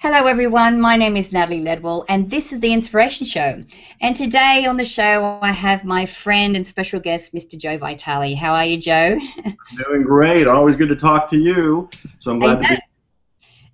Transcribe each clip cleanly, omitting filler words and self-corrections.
Hello everyone, my name is Natalie Ledwell and this is the Inspiration Show. And today on the show I have my friend and special guest, Mr. Joe Vitale. How are you, Joe? Doing great. Always good to talk to you. So I'm glad to be.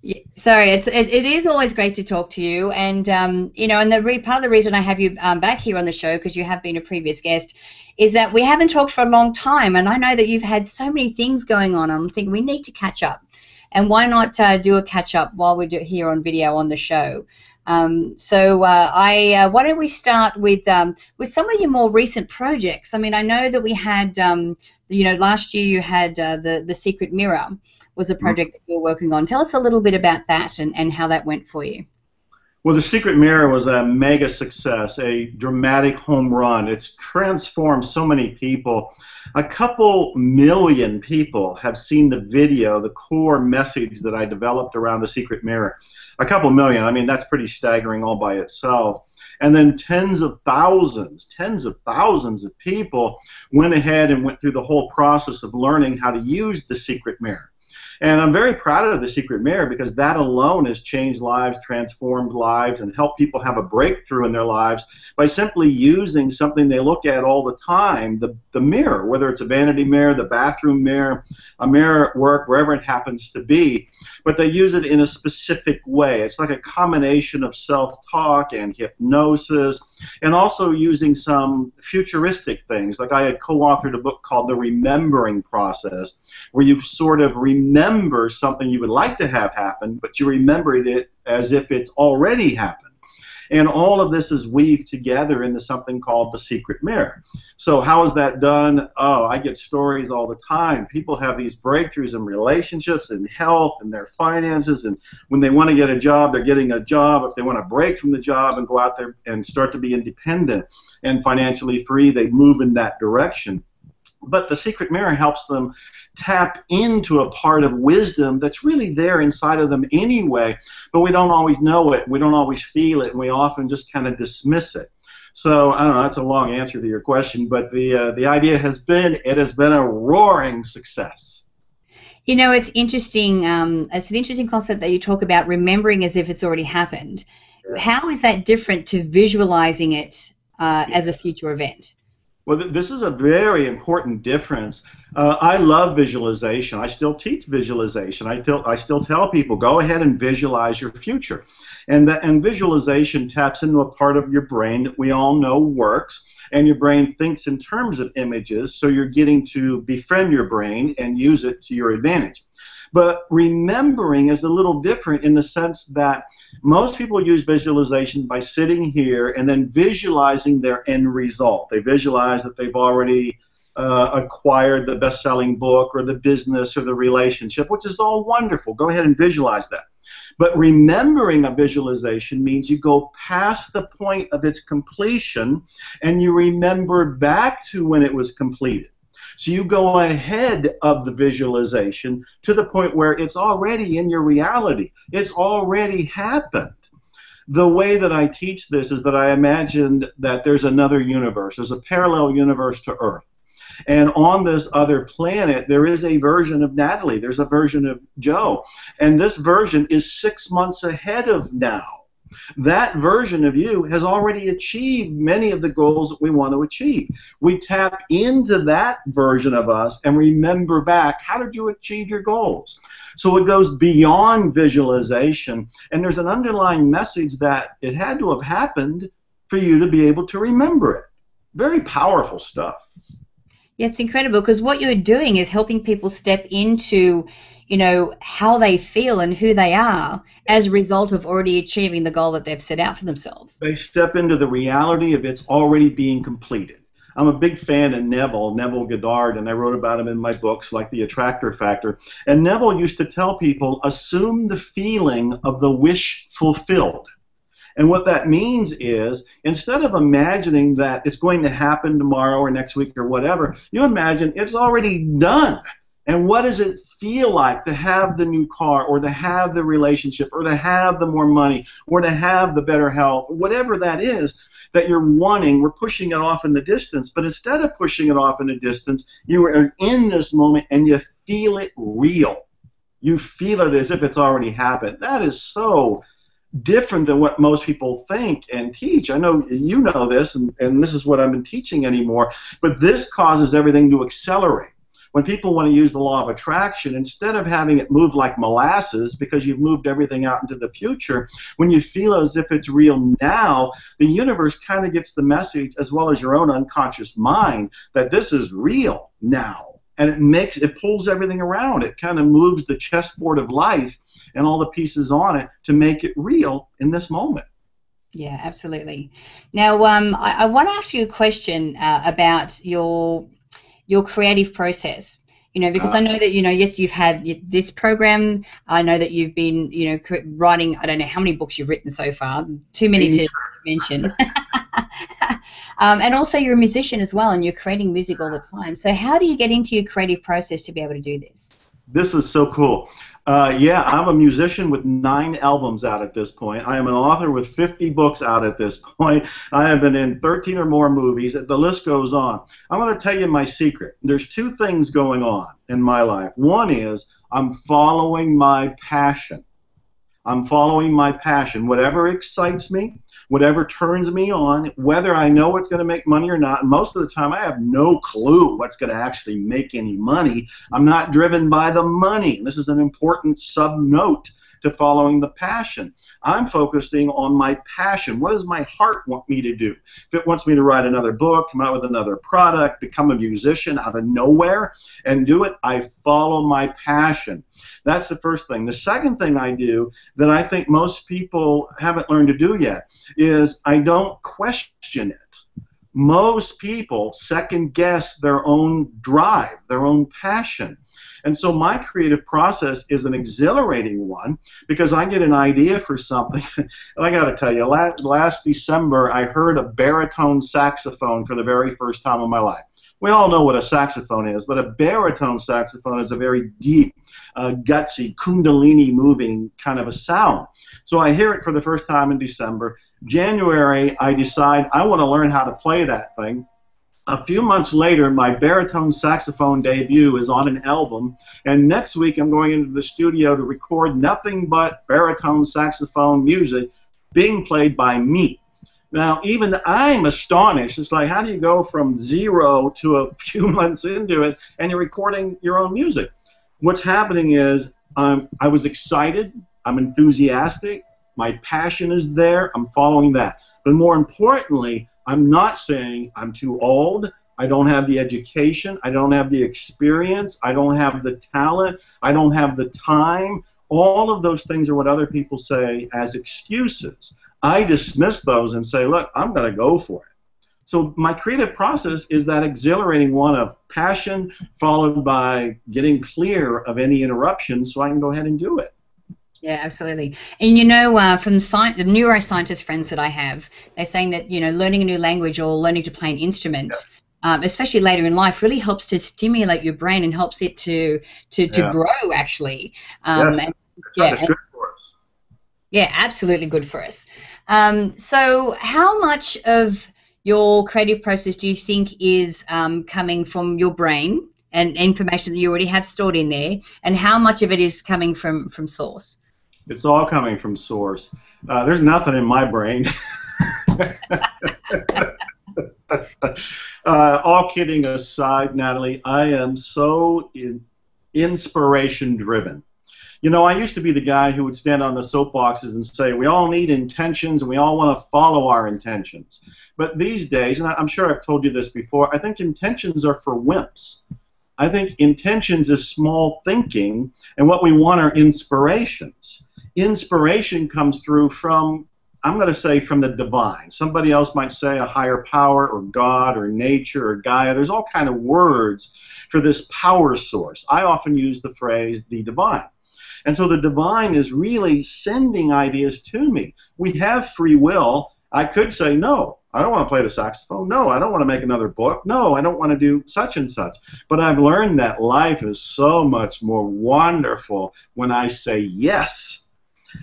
Yeah, sorry, it is always great to talk to you, and and part of the reason I have you back here on the show, because you have been a previous guest, is that we haven't talked for a long time, and I know that you've had so many things going on. I'm thinking we need to catch up, and why not do a catch up while we're here on video on the show? Why don't we start with some of your more recent projects? I mean, I know that we had last year you had the Secret Mirror was a project that you were working on. Tell us a little bit about that and how that went for you. Well, the Secret Mirror was a mega success, a dramatic home run. It's transformed so many people. A couple million people have seen the video, the core message that I developed around the Secret Mirror. A couple million, I mean, that's pretty staggering all by itself. And then tens of thousands of people went ahead and went through the whole process of learning how to use the Secret Mirror. And I'm very proud of the Secret Mirror because that alone has changed lives, transformed lives, and helped people have a breakthrough in their lives by simply using something they look at all the time, the mirror, whether it's a vanity mirror, the bathroom mirror, a mirror at work, wherever it happens to be. But they use it in a specific way. It's like a combination of self-talk and hypnosis, and also using some futuristic things. Like I had co-authored a book called The Remembering Process, where you sort of remember something you would like to have happen, but you remembered it as if it's already happened. And all of this is weaved together into something called the Secret Mirror. So how is that done? Oh, I get stories all the time. People have these breakthroughs in relationships and health and their finances, and when they want to get a job, they're getting a job. If they want to break from the job and go out there and start to be independent and financially free, they move in that direction. But the Secret Mirror helps them tap into a part of wisdom that's really there inside of them anyway, but we don't always know it, we don't always feel it, and we often just kind of dismiss it. So I don't know, that's a long answer to your question, but the idea has been, it has been a roaring success. You know, it's interesting. It's an interesting concept that you talk about remembering as if it's already happened. Yeah. How is that different to visualizing it as a future event? Well, this is a very important difference. I love visualization. I still teach visualization. I still tell people, go ahead and visualize your future. And visualization taps into a part of your brain that we all know works, and your brain thinks in terms of images, so you're getting to befriend your brain and use it to your advantage. But remembering is a little different in the sense that most people use visualization by sitting here and then visualizing their end result. They visualize that they've already acquired the best-selling book or the business or the relationship, which is all wonderful. Go ahead and visualize that. But remembering a visualization means you go past the point of its completion and you remember back to when it was completed. So you go ahead of the visualization to the point where it's already in your reality. It's already happened. The way that I teach this is that I imagined that there's another universe. There's a parallel universe to Earth. And on this other planet, there is a version of Natalie. There's a version of Joe. And this version is 6 months ahead of now. That version of you has already achieved many of the goals that we want to achieve. We tap into that version of us and remember back, how did you achieve your goals? So it goes beyond visualization, and there's an underlying message that it had to have happened for you to be able to remember it. Very powerful stuff. Yeah, it's incredible because what you're doing is helping people step into, you know, how they feel and who they are as a result of already achieving the goal that they've set out for themselves. They step into the reality of it's already being completed. I'm a big fan of Neville Goddard, and I wrote about him in my books like The Attractor Factor. And Neville used to tell people, assume the feeling of the wish fulfilled. And what that means is, instead of imagining that it's going to happen tomorrow or next week or whatever, you imagine it's already done. And what does it feel like to have the new car, or to have the relationship, or to have the more money, or to have the better health, or whatever that is that you're wanting? We're pushing it off in the distance, but instead of pushing it off in the distance, you are in this moment and you feel it real. You feel it as if it's already happened. That is so different than what most people think and teach. I know you know this, and this is what I've been teaching anymore, but this causes everything to accelerate. When people want to use the law of attraction, instead of having it move like molasses because you've moved everything out into the future, when you feel as if it's real now, the universe kind of gets the message, as well as your own unconscious mind, that this is real now. And it pulls everything around. It kind of moves the chessboard of life and all the pieces on it to make it real in this moment. Yeah, absolutely. Now, I want to ask you a question about your creative process. Because I know that, yes, you've had this program. I know that you've been, writing, I don't know how many books you've written so far, too many to mention. And also you're a musician as well, and you're creating music all the time. So how do you get into your creative process to be able to do this? This is so cool. Yeah, I'm a musician with 9 albums out at this point. I am an author with 50 books out at this point. I have been in 13 or more movies. The list goes on. I'm going to tell you my secret. There's 2 things going on in my life. One is I'm following my passion. I'm following my passion. Whatever excites me, whatever turns me on, whether I know it's going to make money or not. And most of the time I have no clue what's going to actually make any money. I'm not driven by the money. This is an important sub-note to following the passion. I'm focusing on my passion. What does my heart want me to do? If it wants me to write another book, come out with another product, become a musician out of nowhere and do it, I follow my passion. That's the first thing. The second thing I do that I think most people haven't learned to do yet is I don't question it. Most people second guess their own drive, their own passion. And so my creative process is an exhilarating one because I get an idea for something. And I got to tell you, last December I heard a baritone saxophone for the very first time in my life. We all know what a saxophone is, but a baritone saxophone is a very deep, gutsy, kundalini moving kind of a sound. So I hear it for the first time in December. January, I decide I want to learn how to play that thing. A few months later, my baritone saxophone debut is on an album, and next week I'm going into the studio to record nothing but baritone saxophone music being played by me. Now, even I'm astonished. It's like, how do you go from 0 to a few months into it, and you're recording your own music? What's happening is I was excited, I'm enthusiastic, my passion is there, I'm following that. But more importantly, I'm not saying I'm too old, I don't have the education, I don't have the experience, I don't have the talent, I don't have the time. All of those things are what other people say as excuses. I dismiss those and say, look, I'm going to go for it. So my creative process is that exhilarating one of passion followed by getting clear of any interruptions so I can go ahead and do it. Yeah, absolutely. And from the neuroscientist friends that I have, they're saying that learning a new language or learning to play an instrument, especially later in life, really helps to stimulate your brain and helps it to grow actually. Yes, it's good for us. Yeah, absolutely good for us. So how much of your creative process do you think is coming from your brain and information that you already have stored in there, and how much of it is coming from source? It's all coming from source. There's nothing in my brain. All kidding aside, Natalie, I am so inspiration driven. I used to be the guy who would stand on the soapboxes and say, we all need intentions and we all want to follow our intentions. But these days, and I'm sure I've told you this before, I think intentions are for wimps. I think intentions is small thinking, and what we want are inspirations. Inspiration comes through from, I'm going to say, from the divine. Somebody else might say a higher power or God or nature or Gaia. There's all kind of words for this power source. I often use the phrase the divine. And so the divine is really sending ideas to me. We have free will. I could say, no, I don't want to play the saxophone. No, I don't want to make another book. No, I don't want to do such and such. But I've learned that life is so much more wonderful when I say yes.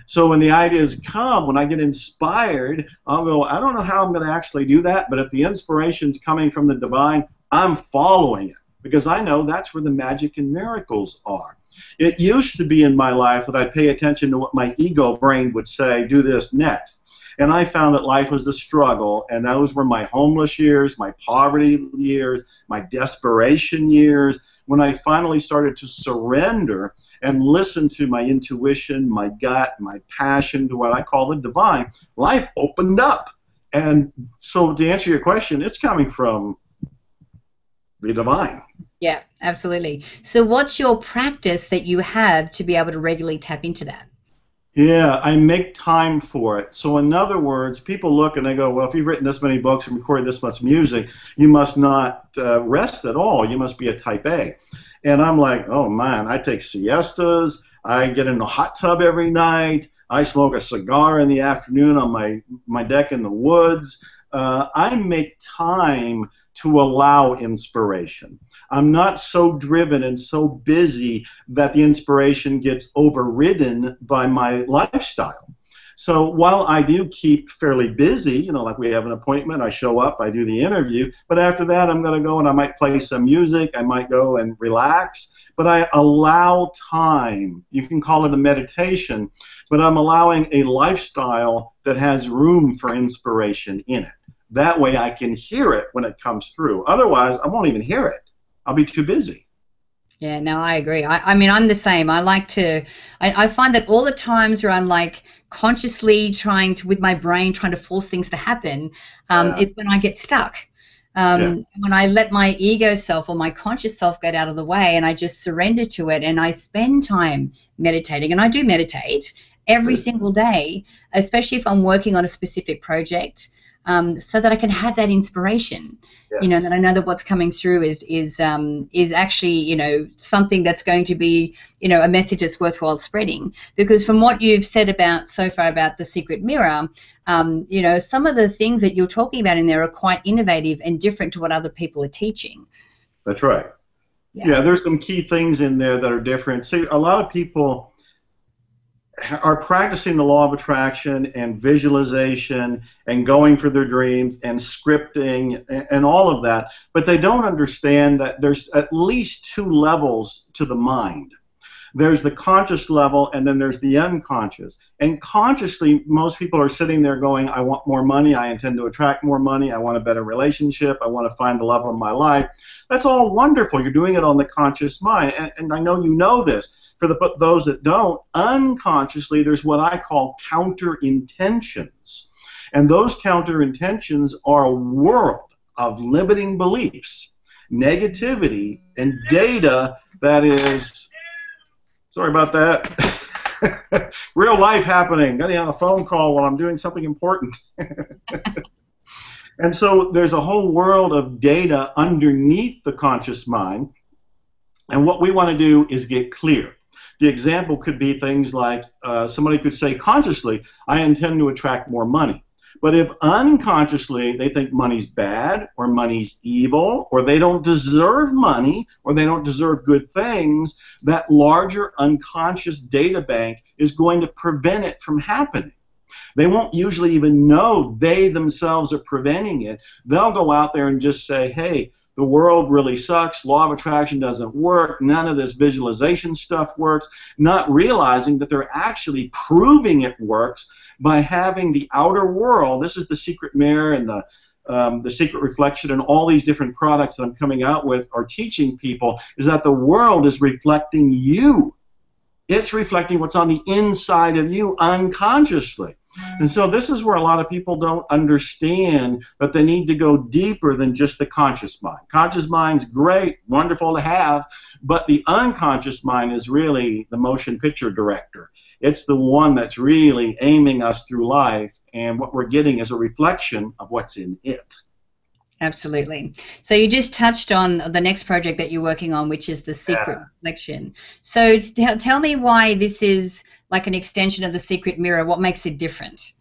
So when the ideas come, when I get inspired, I'll go, I don't know how I'm going to actually do that, but if the inspiration's coming from the divine, I'm following it because I know that's where the magic and miracles are. It used to be in my life that I'd pay attention to what my ego brain would say, do this next. And I found that life was a struggle, and those were my homeless years, my poverty years, my desperation years. When I finally started to surrender and listen to my intuition, my gut, my passion, to what I call the divine, life opened up. And so to answer your question, it's coming from the divine. Yeah, absolutely. So what's your practice that you have to be able to regularly tap into that? Yeah, I make time for it. So in other words, people look and they go, well, if you've written this many books and recorded this much music, you must not rest at all. You must be a type A. And I'm like, oh, man, I take siestas. I get in the hot tub every night. I smoke a cigar in the afternoon on my deck in the woods. I make time to allow inspiration. I'm not so driven and so busy that the inspiration gets overridden by my lifestyle. So while I do keep fairly busy, you know, like we have an appointment, I show up, I do the interview, but after that I'm going to go and I might play some music, I might go and relax, but I allow time. You can call it a meditation, but I'm allowing a lifestyle that has room for inspiration in it. That way I can hear it when it comes through. Otherwise, I won't even hear it. I'll be too busy. Yeah, no, I agree. I mean, I'm the same. I find that all the times where I'm like consciously trying to, with my brain, trying to force things to happen, it's when I get stuck. When I let my ego self or my conscious self get out of the way and I just surrender to it and I spend time meditating, and I do meditate every single day, especially if I'm working on a specific project. So that I can have that inspiration, you know, that I know that what's coming through is actually, you know, something that's going to be, you know, a message that's worthwhile spreading. Because from what you've said about so far about the secret mirror, you know, some of the things that you're talking about in there are quite innovative and different to what other people are teaching. That's right. Yeah, there's some key things in there that are different. See, a lot of people are practicing the law of attraction and visualization and going for their dreams and scripting and all of that, but they don't understand that there's at least two levels to the mind. There's the conscious level and then there's the unconscious. And consciously, most people are sitting there going, I want more money, I intend to attract more money, I want a better relationship, I want to find the love of my life. That's all wonderful. You're doing it on the conscious mind. And I know you know this. For those that don't, unconsciously there's what I call counter intentions. And those counter intentions are a world of limiting beliefs, negativity, and data that is, sorry about that, real life happening, getting on a phone call while I'm doing something important. And so there's a whole world of data underneath the conscious mind, and what we want to do is get clear. The example could be things like somebody could say consciously, I intend to attract more money. But if unconsciously they think money's bad or money's evil or they don't deserve money or they don't deserve good things, that larger unconscious data bank is going to prevent it from happening. They won't usually even know they themselves are preventing it. They'll go out there and just say, hey, the world really sucks, law of attraction doesn't work, none of this visualization stuff works, not realizing that they're actually proving it works by having the outer world. This is the secret mirror and the secret reflection and all these different products that I'm coming out with are teaching people is that the world is reflecting you. It's reflecting what's on the inside of you unconsciously. And so this is where a lot of people don't understand that they need to go deeper than just the conscious mind. Conscious mind's great, wonderful to have, but the unconscious mind is really the motion picture director. It's the one that's really aiming us through life, and what we're getting is a reflection of what's in it. Absolutely. So you just touched on the next project that you're working on, which is the secret reflection. So tell me why this is like an extension of the secret mirror. What makes it different?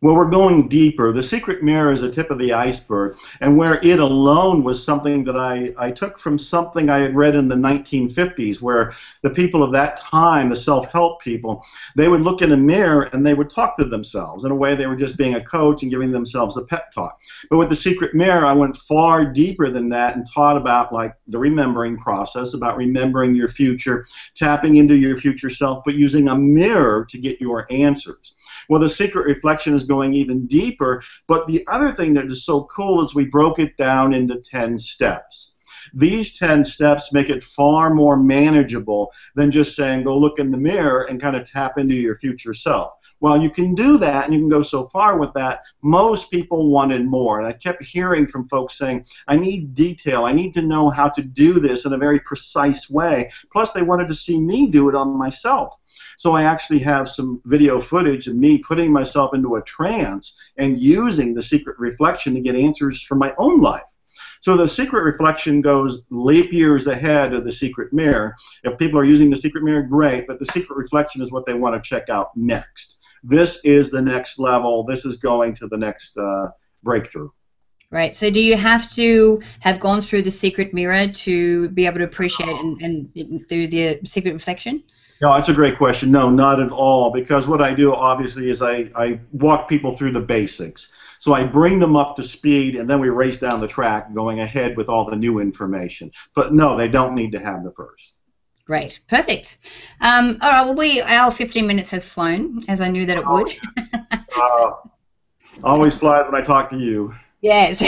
Well, we're going deeper. The secret mirror is the tip of the iceberg, and where it alone was something that I took from something I had read in the 1950s, where the people of that time, the self-help people, they would look in a mirror and they would talk to themselves. In a way, they were just being a coach and giving themselves a pep talk. But with the secret mirror, I went far deeper than that and taught about like the remembering process, about remembering your future, tapping into your future self, but using a mirror to get your answers. Well, the secret reflection is going even deeper, but the other thing that is so cool is we broke it down into 10 steps. These 10 steps make it far more manageable than just saying, go look in the mirror and kind of tap into your future self. While you can do that and you can go so far with that, most people wanted more. And I kept hearing from folks saying, I need detail. I need to know how to do this in a very precise way. Plus, they wanted to see me do it on myself. So I actually have some video footage of me putting myself into a trance and using the secret reflection to get answers for my own life. So the secret reflection goes leap years ahead of the secret mirror. If people are using the secret mirror, great, but the secret reflection is what they want to check out next. This is the next level. This is going to the next breakthrough. Right. So do you have to have gone through the secret mirror to be able to appreciate and through the secret reflection? No, that's a great question. No, not at all, because what I do obviously is I walk people through the basics. So I bring them up to speed, and then we race down the track going ahead with all the new information. But no, they don't need to have the first. Great. Perfect. All right, well, our 15 minutes has flown, as I knew that it would. Always flies when I talk to you. Yes.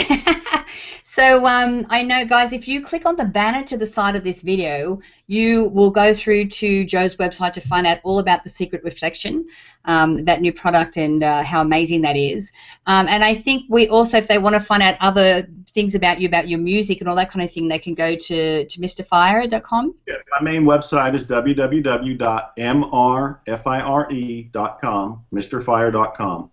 So I know, guys, if you click on the banner to the side of this video, you will go through to Joe's website to find out all about the secret reflection, that new product, and how amazing that is. And I think we also, if they want to find out other things about you, about your music and all that kind of thing, they can go to mrfire.com. Yeah, my main website is www.mrfire.com, mrfire.com.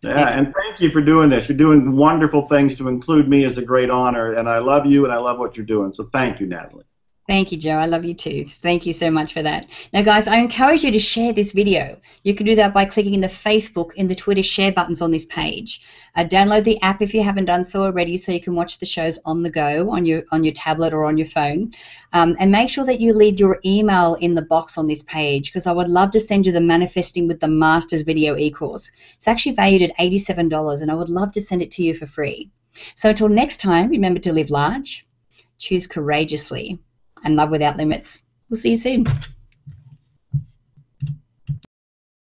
Yeah, and thank you for doing this. You're doing wonderful things. To include me is a great honor, and I love you, and I love what you're doing. So thank you, Natalie. Thank you, Joe. I love you too. Thank you so much for that. Now, guys, I encourage you to share this video. You can do that by clicking in the Facebook and the Twitter share buttons on this page. Download the app if you haven't done so already, so you can watch the shows on the go on your tablet or on your phone. And make sure that you leave your email in the box on this page, because I would love to send you the Manifesting with the Masters video e-course. It's actually valued at $87, and I would love to send it to you for free. So until next time, remember to live large, choose courageously, and love without limits. We'll see you soon.